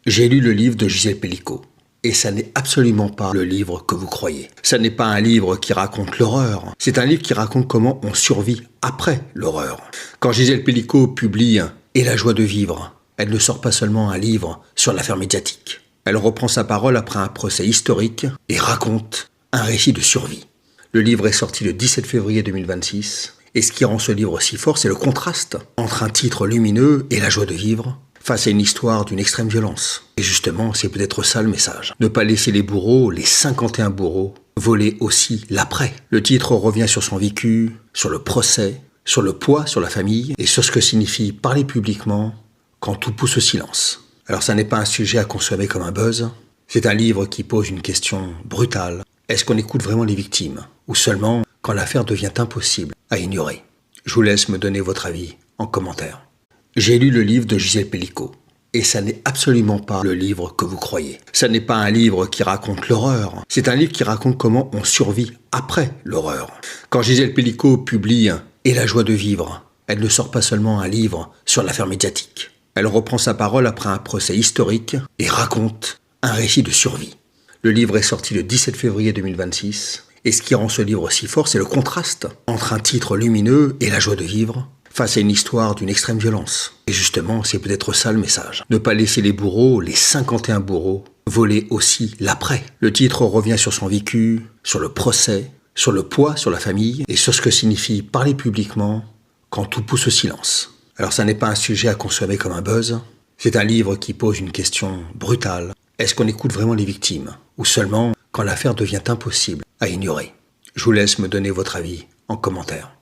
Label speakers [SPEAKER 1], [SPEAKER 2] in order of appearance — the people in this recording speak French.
[SPEAKER 1] J'ai lu le livre de Gisèle Pelicot. Et ça n'est absolument pas le livre que vous croyez. Ça n'est pas un livre qui raconte l'horreur. C'est un livre qui raconte comment on survit après l'horreur. Quand Gisèle Pelicot publie « Et la joie de vivre », elle ne sort pas seulement un livre sur l'affaire médiatique. Elle reprend sa parole après un procès historique et raconte un récit de survie. Le livre est sorti le 17 février 2026. Et ce qui rend ce livre si fort, c'est le contraste entre un titre lumineux et la joie de vivre face à une histoire d'une extrême violence. Et justement, c'est peut-être ça le message. Ne pas laisser les bourreaux, les 51 bourreaux, voler aussi l'après. Le titre revient sur son vécu, sur le procès, sur le poids sur la famille et sur ce que signifie parler publiquement quand tout pousse au silence. Alors ça n'est pas un sujet à consommer comme un buzz. C'est un livre qui pose une question brutale. Est-ce qu'on écoute vraiment les victimes? Ou seulement quand l'affaire devient impossible à ignorer? Je vous laisse me donner votre avis en commentaire. J'ai lu le livre de Gisèle Pelicot. Et ça n'est absolument pas le livre que vous croyez. Ça n'est pas un livre qui raconte l'horreur. C'est un livre qui raconte comment on survit après l'horreur. Quand Gisèle Pelicot publie « Et la joie de vivre », elle ne sort pas seulement un livre sur l'affaire médiatique. Elle reprend sa parole après un procès historique et raconte un récit de survie. Le livre est sorti le 17 février 2026. Et ce qui rend ce livre si fort, c'est le contraste entre un titre lumineux et la joie de vivre face à une histoire d'une extrême violence. Et justement, c'est peut-être ça le message. Ne pas laisser les bourreaux, les 51 bourreaux, voler aussi l'après. Le titre revient sur son vécu, sur le procès, sur le poids sur la famille et sur ce que signifie parler publiquement quand tout pousse au silence. Alors ça n'est pas un sujet à consommer comme un buzz. C'est un livre qui pose une question brutale. Est-ce qu'on écoute vraiment les victimes? Ou seulement quand l'affaire devient impossible à ignorer? Je vous laisse me donner votre avis en commentaire.